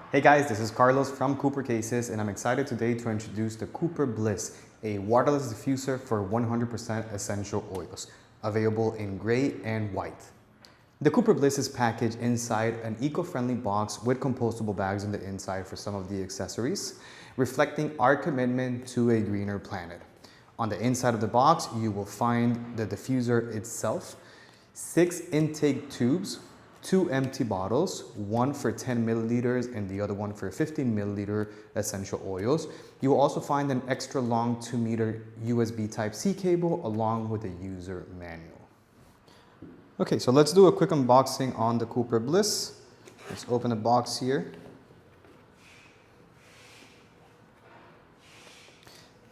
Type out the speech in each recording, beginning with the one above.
Hey guys, this is Carlos from Cooper Cases, and I'm excited today to introduce the Cooper Bliss, a waterless diffuser for 100% essential oils, available in gray and white. The Cooper Bliss is packaged inside an eco-friendly box with compostable bags on the inside for some of the accessories, reflecting our commitment to a greener planet. On the inside of the box, you will find the diffuser itself, 6 intake tubes, 2 empty bottles, one for 10 milliliters and the other one for 15 milliliter essential oils. You will also find an extra long 2-meter USB Type-C cable along with a user manual. Okay, so let's do a quick unboxing on the Cooper Bliss. Let's open the box here.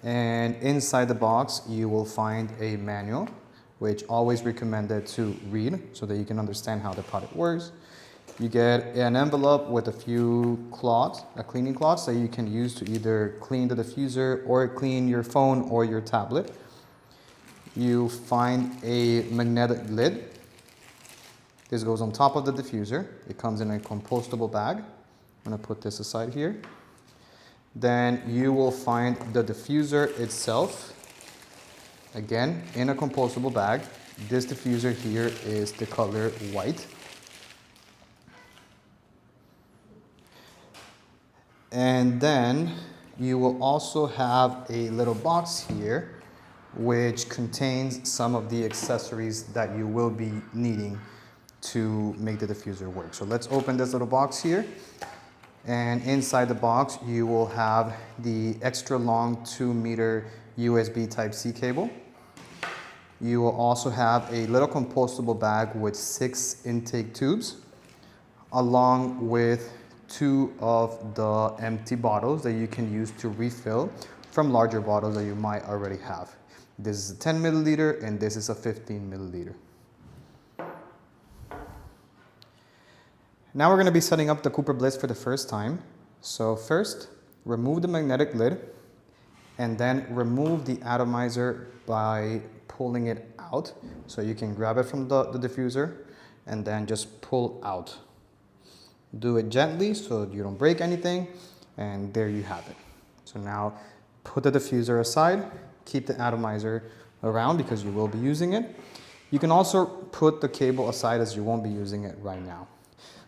And inside the box, you will find a manual, which always recommended to read so that you can understand how the product works. You get an envelope with a few cloths, cleaning cloths that you can use to either clean the diffuser or clean your phone or your tablet. You find a magnetic lid. This goes on top of the diffuser. It comes in a compostable bag. I'm gonna put this aside here. Then you will find the diffuser itself, again, in a compostable bag. This diffuser here is the color white. And then you will also have a little box here which contains some of the accessories that you will be needing to make the diffuser work. So let's open this little box here. And inside the box, you will have the extra long 2-meter USB Type-C cable. You will also have a little compostable bag with 6 intake tubes, along with 2 of the empty bottles that you can use to refill from larger bottles that you might already have. This is a 10 milliliter and this is a 15 milliliter. Now we're going to be setting up the Cooper Bliss for the first time. So first, remove the magnetic lid and then remove the atomizer by pulling it out. So you can grab it from the diffuser and then just pull out. Do it gently so you don't break anything, and there you have it. So now put the diffuser aside, keep the atomizer around because you will be using it. You can also put the cable aside as you won't be using it right now.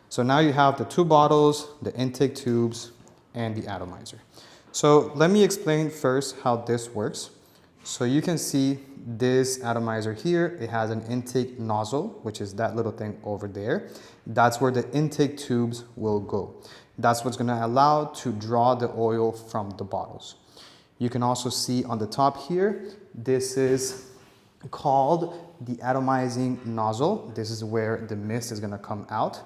So now you have the 2 bottles, the intake tubes, and the atomizer. So let me explain first how this works. So you can see this atomizer here, it has an intake nozzle, which is that little thing over there. That's where the intake tubes will go. That's what's gonna allow to draw the oil from the bottles. You can also see on the top here, this is called the atomizing nozzle. This is where the mist is gonna come out.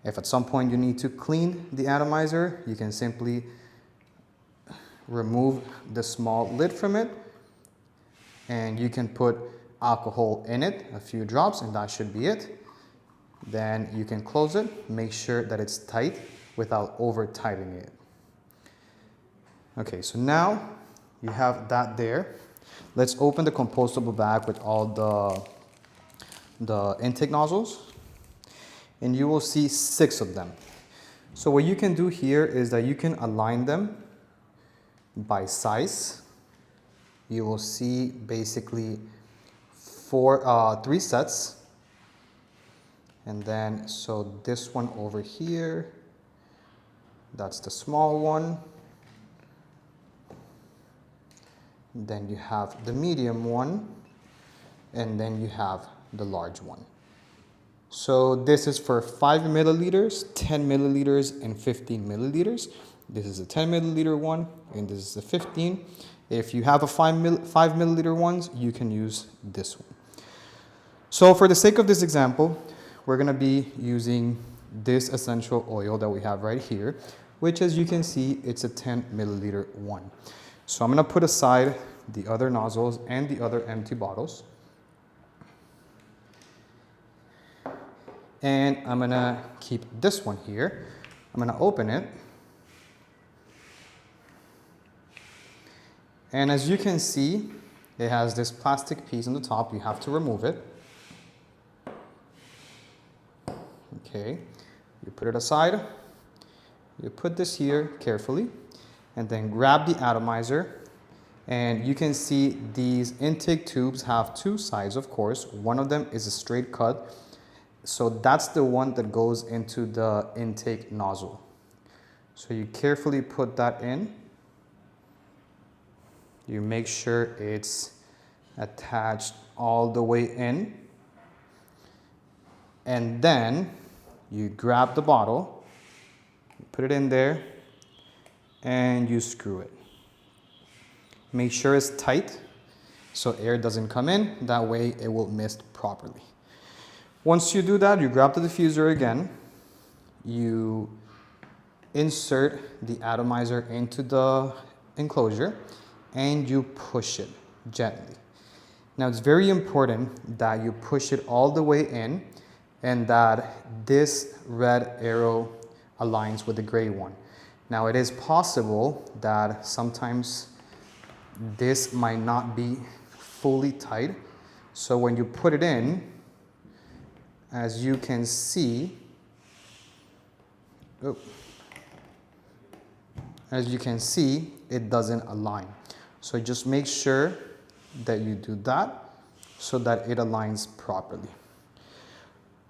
If at some point you need to clean the atomizer, you can simply remove the small lid from it, and you can put alcohol in it, a few drops, and that should be it. Then you can close it, make sure that it's tight without over tightening it. Okay, so now you have that there. Let's open the compostable bag with all the intake nozzles. And you will see 6 of them. So what you can do here is that you can align them by size. You will see basically 3 sets. And then, so this one over here, that's the small one. Then you have the medium one, and then you have the large one. So this is for 5 milliliters, 10 milliliters, and 15 milliliters. This is a 10 milliliter one, and this is a 15. If you have a 5 milliliter ones, you can use this one. So for the sake of this example, we're gonna be using this essential oil that we have right here, which, as you can see, it's a 10 milliliter one. So I'm gonna put aside the other nozzles and the other empty bottles. And I'm gonna keep this one here. I'm gonna open it. And as you can see, it has this plastic piece on the top. You have to remove it. Okay, you put it aside. You put this here carefully and then grab the atomizer, and you can see these intake tubes have two sides, of course. One of them is a straight cut. So that's the one that goes into the intake nozzle. So you carefully put that in. You make sure it's attached all the way in. And then you grab the bottle, put it in there, and you screw it. Make sure it's tight so air doesn't come in. That way it will mist properly. Once you do that, you grab the diffuser again. You insert the atomizer into the enclosure and you push it gently. Now it's very important that you push it all the way in and that this red arrow aligns with the gray one. Now it is possible that sometimes this might not be fully tight. So when you put it in, as you can see, it doesn't align. So just make sure that you do that so that it aligns properly.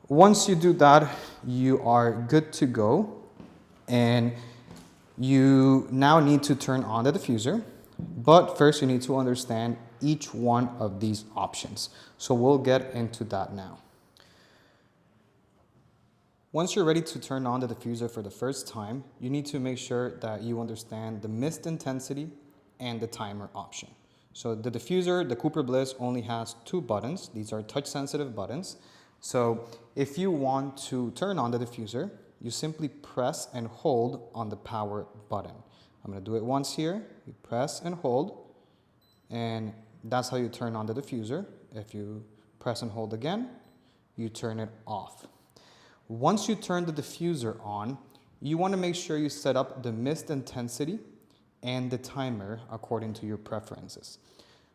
Once you do that, you are good to go. And you now need to turn on the diffuser. But first you need to understand each one of these options. So we'll get into that now. Once you're ready to turn on the diffuser for the first time, you need to make sure that you understand the mist intensity and the timer option. So the diffuser, the Cooper Bliss, only has two buttons. These are touch sensitive buttons. So if you want to turn on the diffuser, you simply press and hold on the power button. I'm going to do it once here. You press and hold, and that's how you turn on the diffuser. If you press and hold again, you turn it off. Once you turn the diffuser on, you want to make sure you set up the mist intensity and the timer according to your preferences.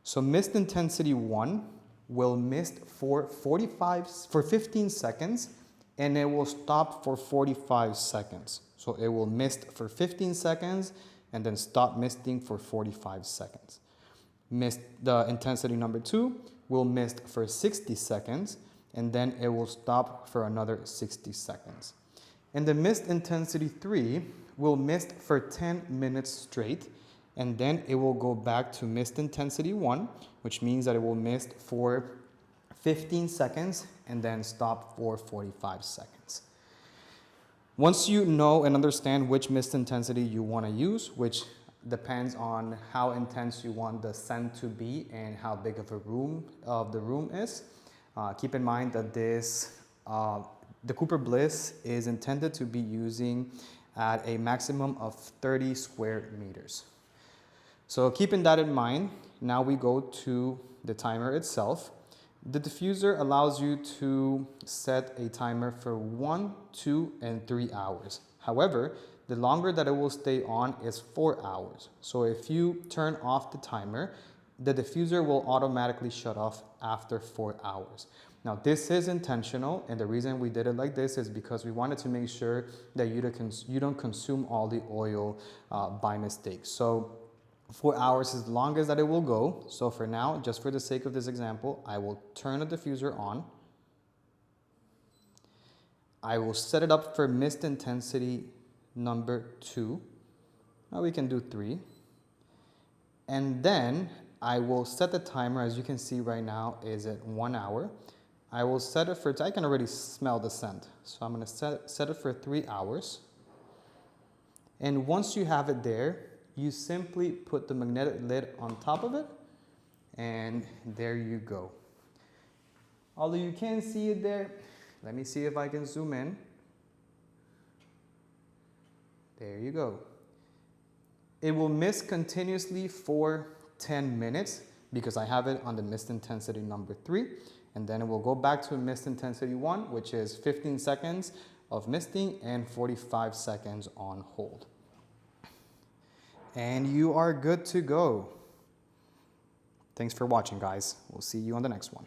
So mist intensity 1 will mist for 15 seconds, and it will stop for 45 seconds. So it will mist for 15 seconds and then stop misting for 45 seconds. The intensity number 2 will mist for 60 seconds, and then it will stop for another 60 seconds. And the mist intensity 3 will mist for 10 minutes straight, and then it will go back to mist intensity 1, which means that it will mist for 15 seconds and then stop for 45 seconds. Once you know and understand which mist intensity you want to use, which depends on how intense you want the scent to be and how big of the room is, keep in mind that the Cooper Bliss is intended to be using at a maximum of 30 square meters. So keeping that in mind, now we go to the timer itself. The diffuser allows you to set a timer for 1, 2, and 3 hours. However, the longer that it will stay on is 4 hours. So if you turn off the timer, the diffuser will automatically shut off after 4 hours. Now this is intentional, and the reason we did it like this is because we wanted to make sure that you don't consume all the oil by mistake. So 4 hours is the longest that it will go. So for now, just for the sake of this example, I will turn the diffuser on. I will set it up for mist intensity number 2. Now we can do 3. And then I will set the timer, as you can see right now, is at 1 hour. I will set it for, I can already smell the scent. So I'm going to set it for 3 hours. And once you have it there, you simply put the magnetic lid on top of it, and there you go. Although you can't see it there, let me see if I can zoom in. There you go. It will mist continuously for 10 minutes because I have it on the mist intensity number 3, and then it will go back to mist intensity 1, which is 15 seconds of misting and 45 seconds on hold. And you are good to go. Thanks for watching, guys. We'll see you on the next one.